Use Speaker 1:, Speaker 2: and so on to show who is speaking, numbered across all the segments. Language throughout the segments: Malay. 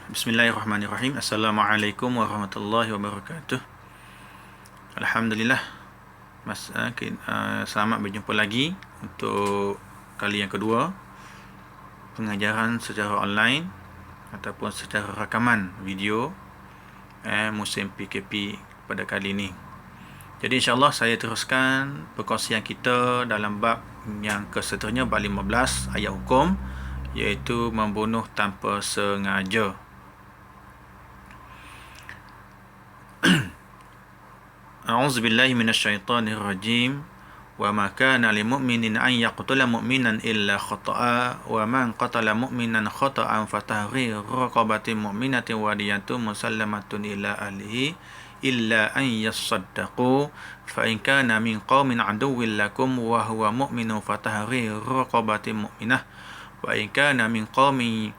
Speaker 1: Bismillahirrahmanirrahim. Assalamualaikum warahmatullahi wabarakatuh. Alhamdulillah. Selamat berjumpa lagi untuk kali yang kedua pengajaran secara online ataupun secara rakaman video musim PKP pada kali ini. Jadi insyaAllah saya teruskan perkongsian kita dalam bab yang keseterusnya, bab 15 ayat hukum, iaitu membunuh tanpa sengaja. A'udzu billahi minasyaitonir rajim. Wa ma kana lil mu'minin an yaqtula mu'minan illa khata'a wa man qatala mu'minan khata'an fatahriru raqabatin mu'minatin wa diyatun musallamatun ila ahlihi illa an yasaddaqu fa in kana min qaumin aduwwin lakum wa huwa mu'minun fatahriru raqabatin mu'minah wa in kana min qaumin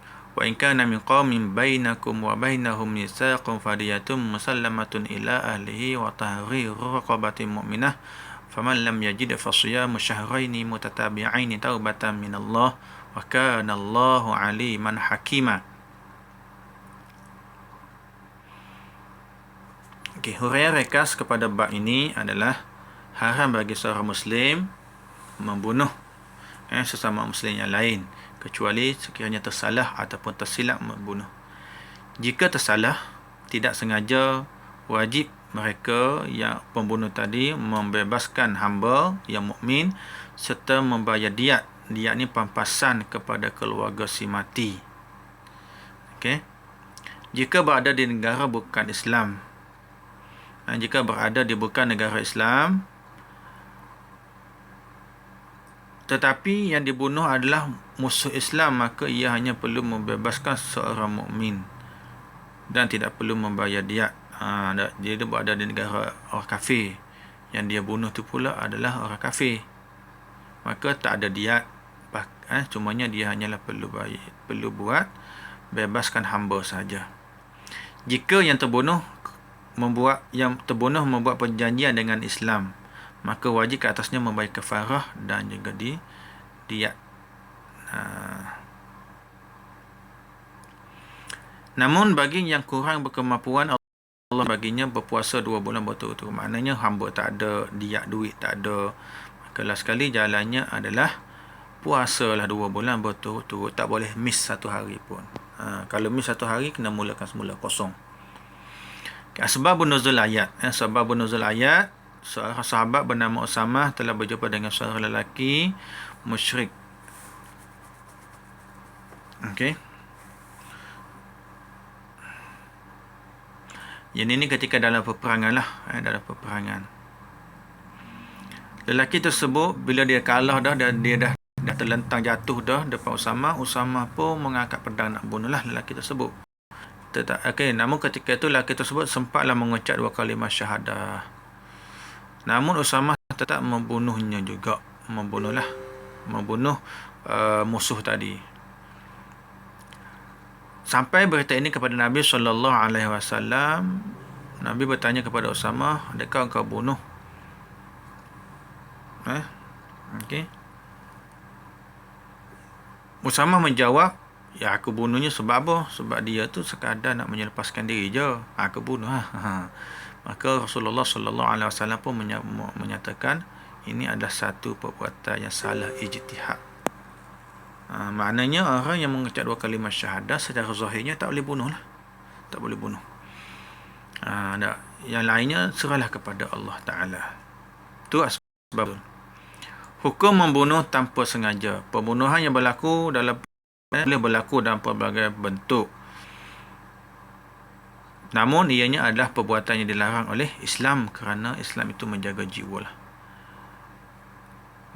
Speaker 1: bainakum wa bainahum mitsaqun fadiyatun musallamatun ila ahlihi wa tahriru raqabatin mu'minah faman lam yajid fasiyamu syahraini mutatabi'aini taubatan minallah wa kana Allahu aliman hakima. Huraian rekas kepada bab ini adalah haram bagi seorang muslim membunuh sesama muslim yang lain, kecuali sekiranya tersalah ataupun tersilap membunuh. Jika tersalah, tidak sengaja, wajib mereka yang pembunuh tadi membebaskan hamba yang mukmin serta membayar diat. Diat ni pampasan kepada keluarga si mati. Jika berada di negara bukan Islam, jika berada di bukan negara Islam, tetapi yang dibunuh adalah musuh Islam, maka ia hanya perlu membebaskan seorang mukmin dan tidak perlu membayar diat. Dia berada di negara orang kafir, yang dia bunuh tu pula adalah orang kafir, maka tak ada diat. Cumanya dia hanyalah perlu buat bebaskan hamba saja. Jika yang terbunuh membuat perjanjian dengan Islam, maka wajib ke atasnya membayar kafarah dan juga diat. Namun bagi yang kurang berkemampuan, Allah baginya berpuasa 2 bulan berturut-turut. Maknanya hamba tak ada diat, duit tak ada, maka last sekali jalannya adalah puasalah 2 bulan berturut-turut. Tak boleh miss satu hari pun. Kalau miss satu hari, kena mulakan semula kosong. Asbabun nuzul ayat. Asbabun nuzul ayat. Seorang sahabat bernama Usamah telah berjumpa dengan seorang lelaki musyrik. Yang ini ketika dalam peperangan lah. Dalam peperangan. Lelaki tersebut bila dia kalah dah, dia dah terlentang jatuh dah depan Usamah. Usamah pun mengangkat pedang nak bunuhlah lelaki tersebut. Namun ketika itu lelaki tersebut sempatlah mengucap 2 kalimah syahadah. Namun Usamah tetap membunuhnya juga. Membunuh musuh tadi. Sampai berita ini kepada Nabi SAW. Nabi bertanya kepada Usamah, adakah engkau bunuh? Usamah menjawab, ya aku bunuhnya sebab apa? Sebab dia tu sekadar nak menyelepaskan diri je. Aku bunuh. Maka Rasulullah SAW pun menyatakan ini adalah satu perbuatan yang salah ijtihad. Maknanya orang yang mengucap 2 kalimah syahadah secara zahirnya tak boleh bunuh lah. Tak boleh bunuh. Yang lainnya serahlah kepada Allah Ta'ala. Itu asbab. Hukum membunuh tanpa sengaja. Pembunuhan yang boleh berlaku dalam pelbagai bentuk. Namun ianya adalah perbuatan yang dilarang oleh Islam, kerana Islam itu menjaga jiwa lah.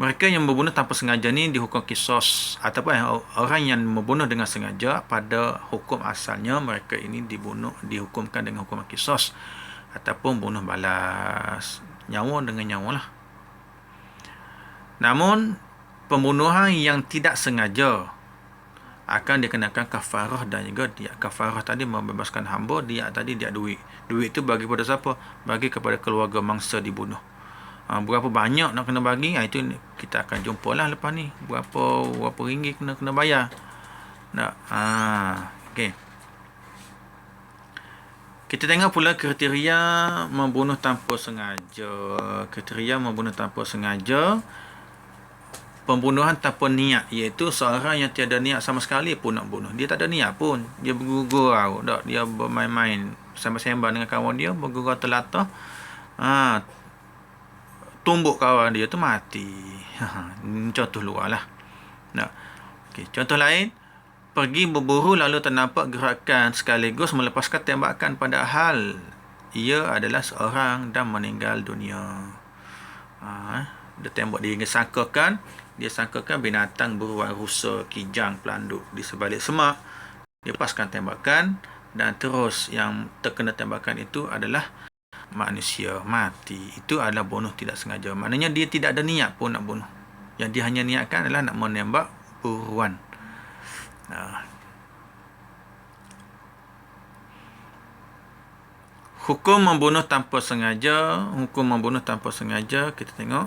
Speaker 1: Mereka yang membunuh tanpa sengaja ni dihukum qisas, ataupun orang yang membunuh dengan sengaja, pada hukum asalnya mereka ini dihukumkan dengan hukuman qisas ataupun bunuh balas, nyawa dengan nyawa lah. Namun pembunuhan yang tidak sengaja akan dikenakan kafarah dan juga diat. Kafarah tadi membebaskan hamba, diat tadi diat duit. Duit itu bagi kepada siapa? Bagi kepada keluarga mangsa dibunuh. Berapa banyak nak kena bagi, itu kita akan jumpa lah lepas ni. Berapa ringgit kena bayar. Kita tengok pula kriteria membunuh tanpa sengaja. Kriteria membunuh tanpa sengaja, pembunuhan tanpa niat, iaitu seorang yang tiada niat sama sekali pun nak bunuh. Dia tak ada niat pun. Dia bergurau, tak? Dia bermain-main, sembang-sembang dengan kawan dia, bergurau telatah. Tumbuk kawan dia tu mati. Contoh luar lah. Okay. Contoh lain, pergi berburu lalu ternampak gerakan sekaligus melepaskan tembakan padahal ia adalah seorang dan meninggal dunia. Dia tembak, dia sangkakan binatang beruang rusa, kijang, pelanduk di sebalik semak. Dia lepaskan tembakan dan terus yang terkena tembakan itu adalah manusia, mati. Itu adalah bunuh tidak sengaja. Maknanya dia tidak ada niat pun nak bunuh. Yang dia hanya niatkan adalah nak menembak buruan. Hukum membunuh tanpa sengaja. Hukum membunuh tanpa sengaja, kita tengok,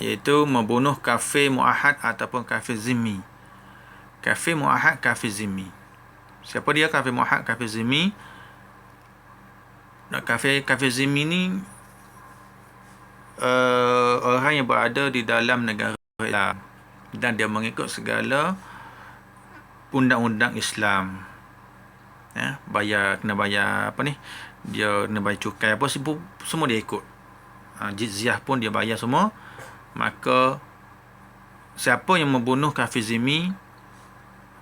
Speaker 1: iaitu membunuh kafir muahad ataupun kafir zimmi. Kafir muahad, kafir zimmi. Siapa dia kafir muahad, kafir zimmi? Kafir zimmi ni orang yang berada di dalam negara Islam dan dia mengikut segala undang-undang Islam. Kena bayar apa ni? Dia kena bayar cukai apa semua dia ikut. Jizyah pun dia bayar semua. Maka siapa yang membunuh kafir zimmi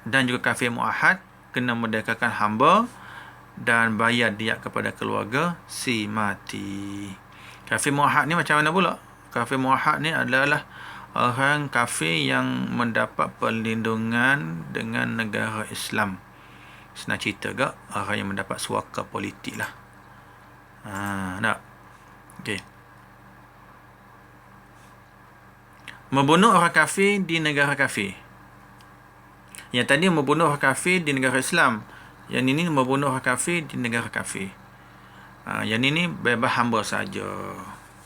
Speaker 1: dan juga kafir muahad kena merdekakan hamba dan bayar diat kepada keluarga si mati. Kafir muahad ni macam mana pula? Kafir muahad ni adalah orang kafir yang mendapat perlindungan dengan negara Islam. Senang cerita ke, orang yang mendapat suaka politik lah. Tak? Okey. Membunuh orang kafir di negara kafir. Yang tadi membunuh orang kafir di negara Islam. Yang ini membunuh orang kafir di negara kafir. Yang ini bebas hamba saja.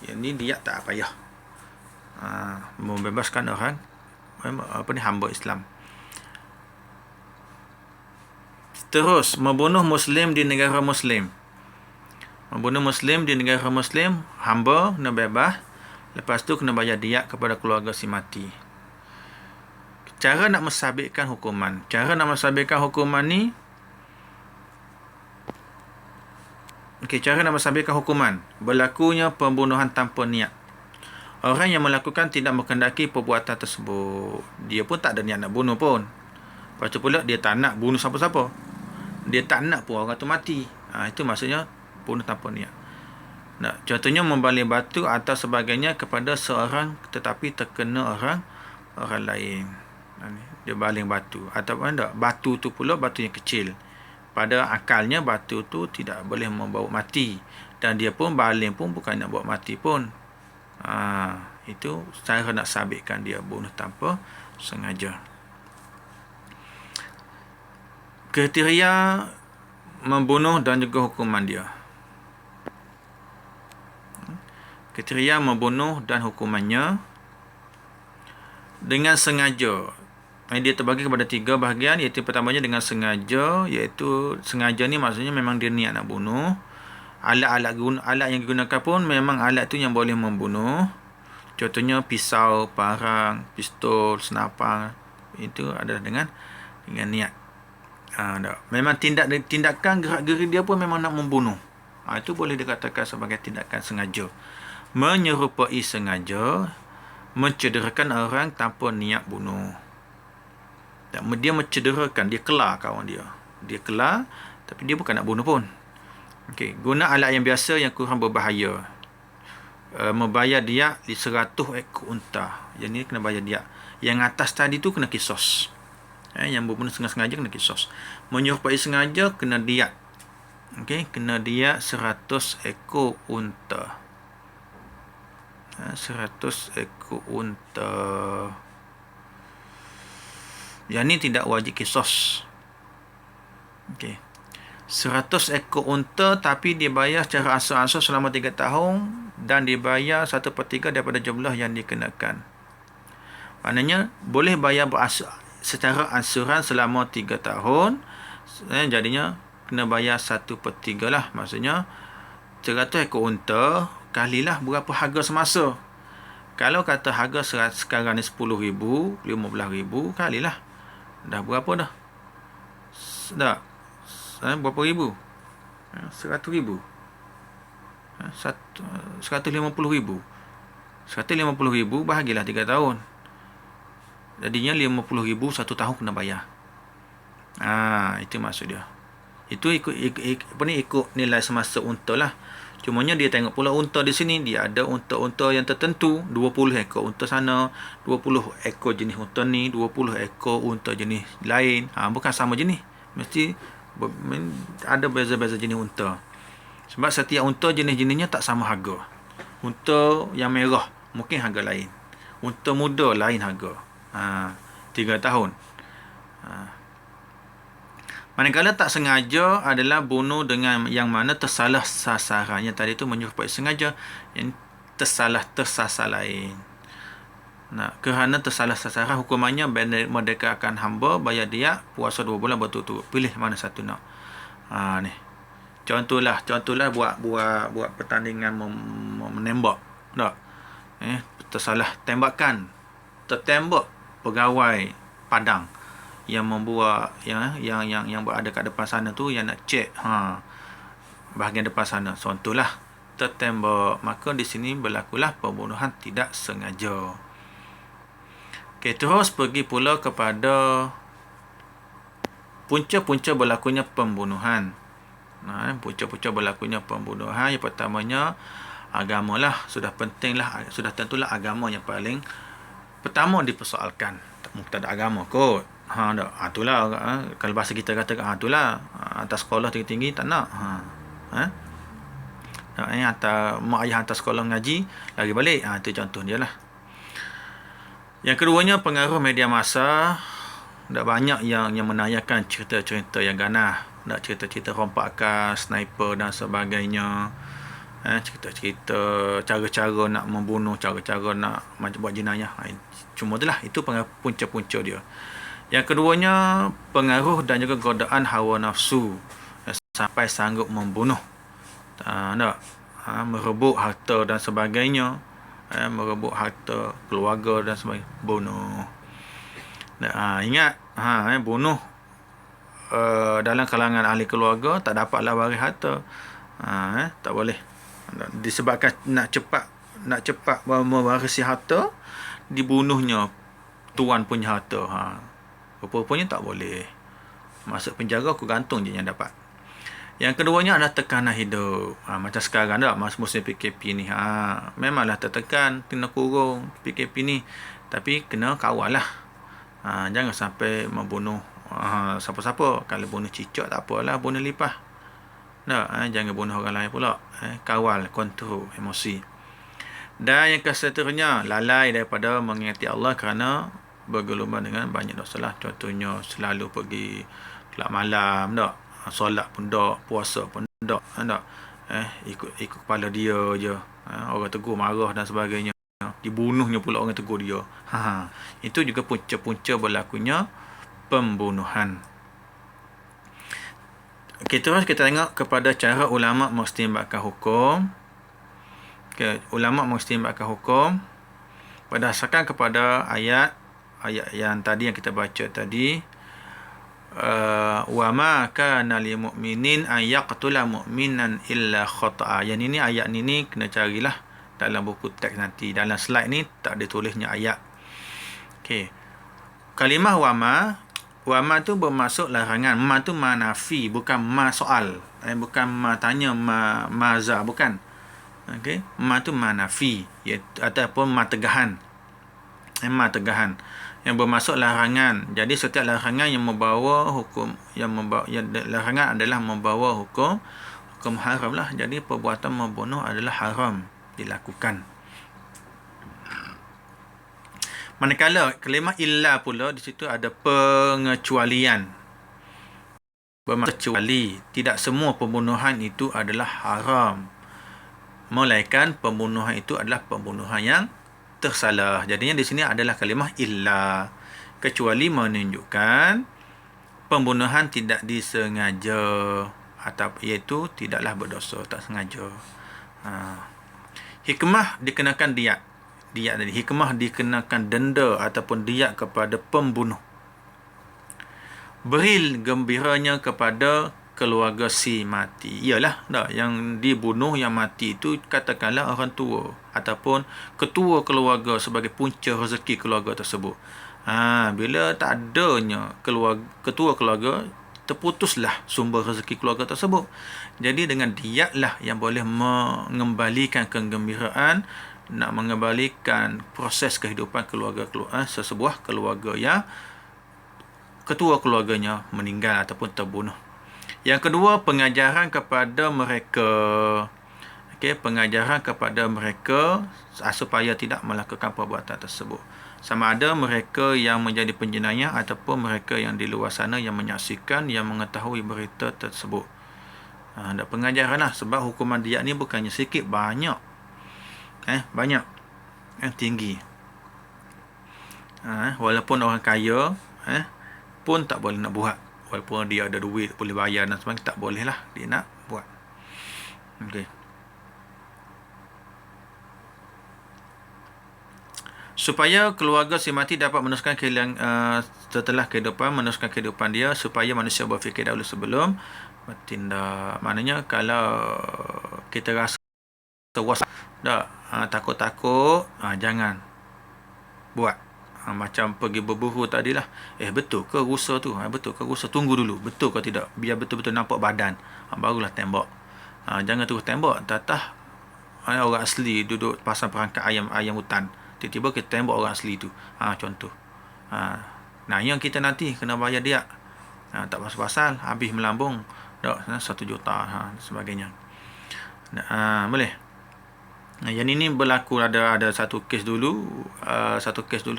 Speaker 1: Yang ini dia tak payah. Membebaskan orang hamba Islam. Terus membunuh Muslim di negara Muslim. Membunuh Muslim di negara Muslim, hamba kena bebas. Lepas tu kena bayar diat kepada keluarga si mati. Cara nak mensabitkan hukuman. Cara nak mensabitkan hukuman ni, cara nak mensabitkan hukuman. Berlakunya pembunuhan tanpa niat. Orang yang melakukan tidak menghendaki perbuatan tersebut. Dia pun tak ada niat nak bunuh pun. Lepas tu pula dia tak nak bunuh siapa-siapa. Dia tak nak pun orang tu mati. Itu maksudnya bunuh tanpa niat. Contohnya membaling batu atau sebagainya kepada seorang tetapi terkena orang lain. Dia baling batu. Ataupun tak, batu tu pula batu yang kecil. Pada akalnya batu tu tidak boleh membawa mati. Dan dia pun baling pun bukan nak bawa mati pun. Itu cara nak sabitkan dia bunuh tanpa sengaja. Kriteria membunuh dan juga hukuman dia. Kriteria membunuh dan hukumannya. Dengan sengaja. Dia terbagi kepada 3 bahagian, iaitu pertamanya dengan sengaja, iaitu sengaja ni maksudnya memang dia niat nak bunuh. Alat yang digunakan pun memang alat tu yang boleh membunuh. Contohnya pisau, parang, pistol, senapang, itu adalah dengan niat. Memang tindakan gerak-geri dia pun memang nak membunuh. Itu boleh dikatakan sebagai tindakan sengaja. Menyerupai sengaja, mencederakan orang tanpa niat bunuh. Dia mencederakan, dia kelar kawan dia. Dia kelar, tapi dia bukan nak bunuh pun. Guna alat yang biasa yang kurang berbahaya. Membayar diat di 100 ekor unta. Yang ni kena bayar diat. Yang atas tadi tu kena kisos. Yang berbunuh sengaja kena kisos. Menyerupai sengaja kena diat. Kena diat 100 ekor unta. 100 ekor unta. Yang ni tidak wajib kisos. 100 ekor unta tapi dibayar secara ansur-ansur selama 3 tahun dan dibayar 1/3 daripada jumlah yang dikenakan. Maknanya boleh bayar secara ansuran selama 3 tahun Jadinya kena bayar 1/3 lah. Maksudnya 100 ekor unta kalilah berapa harga semasa. Kalau kata harga sekarang ni 10,000, 15,000, kalilah. Dah berapa dah? Dah. Berapa ribu? 100,000. 150,000. 150,000 bahagilah 3 tahun. Jadinya 50,000 satu tahun kena bayar. Itu maksud dia. Itu ikut nilai semasa unta lah. Cumanya dia tengok pula unta di sini, dia ada unta-unta yang tertentu, 20 ekor unta sana, 20 ekor jenis unta ni, 20 ekor unta jenis lain. Bukan sama jenis. Mesti ada beza-beza jenis unta. Sebab setiap unta jenis-jenisnya tak sama harga. Unta yang merah mungkin harga lain. Unta muda lain harga. 3 tahun. Manakala tak sengaja adalah bunuh dengan yang mana tersalah sasaran. Yang tadi tu menyerupai sengaja, yang tersalah tersasar lain. Kerana tersalah sasaran, hukumannya merdekakan hamba, bayar diat, puasa 2 bulan berturut-turut. Pilih mana satu nak. Ni. Contohlah buat pertandingan menembak. Tak? Tersalah tembakan. Tertembak pegawai padang yang membuat yang berada kat depan sana tu, yang nak cek bahagian depan sana. Contohlah tertembak, maka di sini berlakulah pembunuhan tidak sengaja. Terus pergi pula kepada punca-punca berlakunya pembunuhan. Punca-punca berlakunya pembunuhan, yang pertamanya agamalah. Sudah pentinglah, sudah tentulah agama yang paling pertama dipersoalkan. Tak ada agama kot. Itulah kalau bahasa kita kata itulah atas sekolah tinggi-tinggi tak nak. Mak ayah hantar sekolah ngaji, lari balik. Itu contoh dia lah. Yang keduanya, pengaruh media massa. Tak banyak yang menayangkan cerita-cerita yang ganah. Tak cerita-cerita rompakan, sniper dan sebagainya. Cerita-cerita cara-cara nak membunuh, cara-cara nak buat jenayah. Cuma itulah, itu punca-punca dia. Yang keduanya, pengaruh dan juga godaan hawa nafsu sampai sanggup membunuh. Merebut harta dan sebagainya. Merebut harta keluarga dan sebagainya. Bunuh. Ingat, bunuh dalam kalangan ahli keluarga, tak dapatlah waris harta. Tak boleh. Disebabkan nak cepat mewarisi harta, dibunuhnya tuan punya harta. Rupa-rupanya tak boleh. Masuk penjara, aku gantung je yang dapat. Yang keduanya adalah tekanan hidup. Macam sekarang tak, musim PKP ni. Memanglah tertekan, kena kurung PKP ni. Tapi kena kawal lah. Jangan sampai membunuh siapa-siapa. Kalau bunuh cicak tak apalah, bunuh lipah. Jangan bunuh orang lain pula. Kawal, kontrol emosi. Dan yang keseterusnya, lalai daripada mengingati Allah kerana bergelumban dengan banyak dosa lah. Contohnya selalu pergi kelab malam, tak? Solat pun tak, puasa pun tak, tak? Ikut kepala dia je. Orang tegur marah dan sebagainya. Dibunuhnya pula orang tegur dia. Itu juga punca-punca berlakunya pembunuhan. Terus kita tengok kepada cara ulama mengistinbatkan hukum. Ulama mengistinbatkan hukum berdasarkan kepada ayat yang tadi yang kita baca tadi. Wa ma kana lil mu'minin ay yaqtula mu'minan illa khata'a. Yang ini ayat ni kena carilah dalam buku teks nanti. Dalam slide ni tak ada tulisnya ayat. Kalimah wa ma tu bermaksud larangan. Ma tu ma nafi, bukan ma soal. Bukan ma tanya, ma za, bukan. Ma tu ma nafi, ataupun ma tegahan. Ma tegahan yang bermaksud larangan. Jadi setiap larangan yang membawa hukum, larangan adalah membawa hukum haram lah. Jadi perbuatan membunuh adalah haram dilakukan. Manakala kalimah illa pula, di situ ada pengecualian. Bermaksud kecuali tidak semua pembunuhan itu adalah haram, melainkan pembunuhan itu adalah pembunuhan yang tersalah. Jadinya di sini adalah kalimah illa, kecuali menunjukkan pembunuhan tidak disengaja, atau iaitu tidaklah berdosa, tak sengaja. Hikmah dikenakan diat. Diat tadi. Hikmah dikenakan denda ataupun diat kepada pembunuh. Beri gembiranya kepada keluarga si mati. Iyalah, tak, yang dibunuh, yang mati itu katakanlah orang tua ataupun ketua keluarga sebagai punca rezeki keluarga tersebut. Bila tak adanya ketua keluarga, terputuslah sumber rezeki keluarga tersebut. Jadi dengan diatlah yang boleh mengembalikan kegembiraan, nak mengembalikan proses kehidupan keluarga sesebuah keluarga yang ketua keluarganya meninggal ataupun terbunuh. Yang kedua, pengajaran kepada mereka. Pengajaran kepada mereka supaya tidak melakukan perbuatan tersebut. Sama ada mereka yang menjadi penjenayah ataupun mereka yang di luar sana yang menyaksikan, yang mengetahui berita tersebut. Ada pengajaran lah, sebab hukuman diat ni bukannya sikit, banyak. Banyak. Tinggi. Walaupun orang kaya, pun tak boleh nak buat. Walaupun dia ada duit, boleh bayar dan sebagainya, tak boleh lah dia nak buat. Okey. Supaya keluarga si mati dapat meneruskan setelah kehidupan, meneruskan kehidupan dia, supaya manusia berfikir dahulu sebelum bertindak. Maknanya kalau kita rasa was, takut-takut, jangan buat. Macam pergi berburu tadilah. Betul ke rusa tu? Betul ke rusa? Tunggu dulu. Betul ke tidak? Biar betul-betul nampak badan. Barulah tembak. Jangan terus tembak. Tatah orang asli duduk pasang perangkap ayam hutan. Tiba-tiba kita tembak orang asli tu. Contoh. Yang kita nanti kena bayar dia. Tak pasal-pasal. Habis melambung. 1 juta. Sebagainya. Boleh. Yang ini berlaku ada satu kes dulu,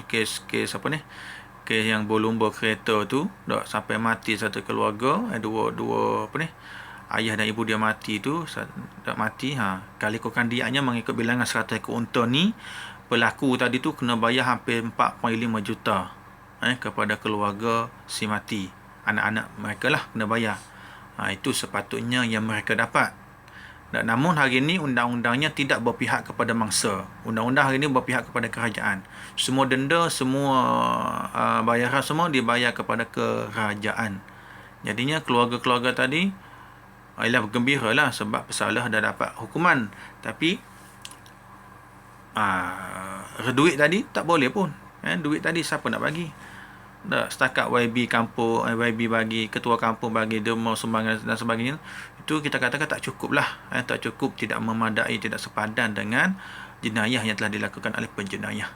Speaker 1: kes apa ni? Kes yang berlumba kereta tu, sampai mati satu keluarga, dua apa ni? Ayah dan ibu dia mati tu, dah mati. Kali kurang diatnya mengikut bilangan 100 ekor unta ni, pelaku tadi tu kena bayar hampir 4.5 juta kepada keluarga si mati. Anak-anak mereka lah kena bayar. Itu sepatutnya yang mereka dapat. Namun hari ini undang-undangnya tidak berpihak kepada mangsa. Undang-undang hari ini berpihak kepada kerajaan. Semua denda, semua bayaran semua dibayar kepada kerajaan. Jadinya keluarga-keluarga tadi ialah bergembira lah sebab pesalah dah dapat hukuman. Tapi duit tadi tak boleh pun. Duit tadi siapa nak bagi? Setakat YB kampung, YB bagi, ketua kampung bagi derma sumbangan dan sebagainya, itu kita katakan tak cukup lah. Tak cukup, tidak memadai, tidak sepadan dengan jenayah yang telah dilakukan oleh penjenayah.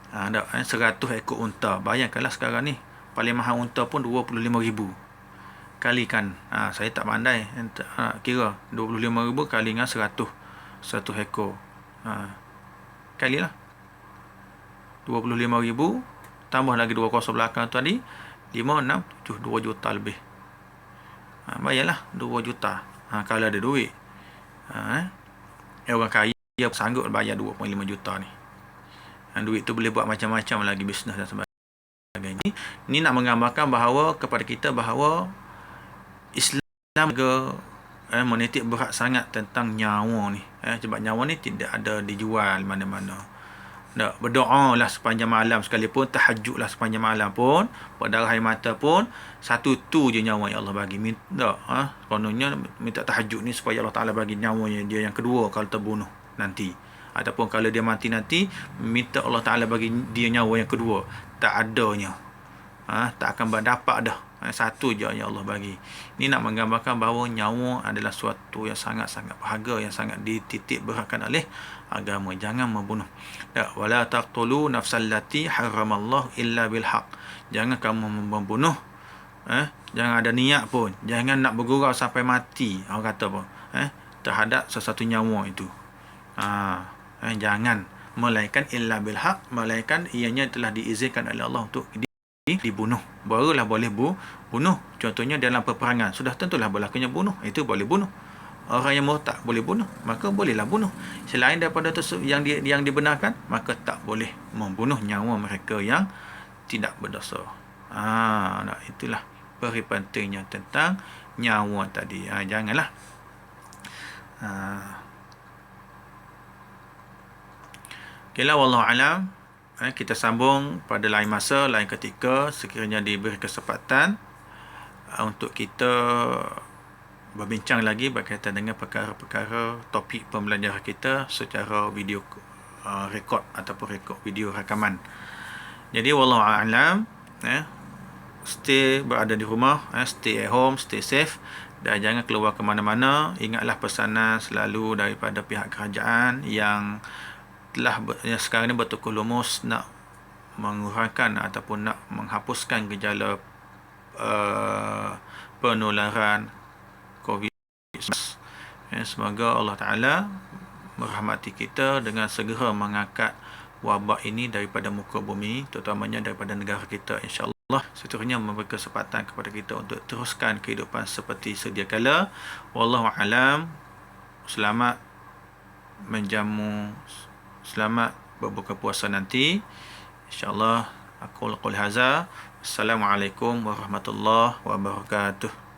Speaker 1: 100 ekor unta. Bayangkanlah sekarang ni, paling mahal unta pun 25,000. Kalikan, saya tak pandai, kira 25,000 kali dengan 100 ekor. Kalilah 25,000 tambah lagi 2 kosong belakang tu tadi, 5, 6, 7, 2 juta lebih. Bayarlah 2 juta. Kalau ada duit. Orang kaya sanggup bayar 2.5 juta ni. Duit tu boleh buat macam-macam lagi, bisnes dan sebagainya. Ini nak menggambarkan bahawa kepada kita bahawa Islam juga menitik berat sangat tentang nyawa ni. Sebab nyawa ni tidak ada dijual mana-mana. Berdoa lah sepanjang malam sekalipun, tahajud lah sepanjang malam pun, berdarah air mata pun, satu tu je nyawa yang Allah bagi. Kononnya minta tahajud ni supaya Allah Ta'ala bagi nyawanya dia yang kedua kalau terbunuh nanti, ataupun kalau dia mati nanti, minta Allah Ta'ala bagi dia nyawa yang kedua. Tak adanya, tak akan berdapat dah. Satu je yang Allah bagi. Ini nak menggambarkan bahawa nyawa adalah suatu yang sangat-sangat berharga, yang sangat dititik beratkan oleh agama. Jangan membunuh. Wala taqtulu nafsal lati haramallahu illa bil haq. Jangan kamu membunuh. Jangan ada niat pun. Jangan nak bergurau sampai mati. Orang kata apa? Terhadap sesuatu nyawa itu. Jangan. Melainkan illa bil haq. Melainkan ianya telah diizinkan oleh Allah untuk dibunuh. Barulah boleh bunuh. Contohnya dalam peperangan, sudah tentulah berlakunya bunuh. Itu boleh bunuh. Orang yang murtad boleh bunuh, maka bolehlah bunuh. Selain daripada yang dibenarkan, maka tak boleh membunuh nyawa mereka yang tidak berdosa. Itulah beri pentingnya tentang nyawa tadi. Janganlah. Okeylah, wallahu alam. Kita sambung pada lain masa, lain ketika, sekiranya diberi kesempatan untuk kita berbincang lagi berkaitan dengan perkara-perkara topik pembelajaran kita secara video rekod ataupun rekod video rakaman. Jadi wallahu a'lam, stay berada di rumah, stay at home, stay safe, dan jangan keluar ke mana-mana. Ingatlah pesanan selalu daripada pihak kerajaan yang yang sekarang ni bertukar lumus nak mengurangkan ataupun nak menghapuskan gejala penularan COVID-19. Semoga Allah Ta'ala merahmati kita dengan segera mengangkat wabak ini daripada muka bumi, terutamanya daripada negara kita, insyaAllah. Seterusnya memberi kesempatan kepada kita untuk teruskan kehidupan seperti sedia kala. Wallahu alam. Selamat menjamu, selamat berbuka puasa nanti, insyaAllah. Aku qul hadza. Assalamualaikum warahmatullahi wabarakatuh.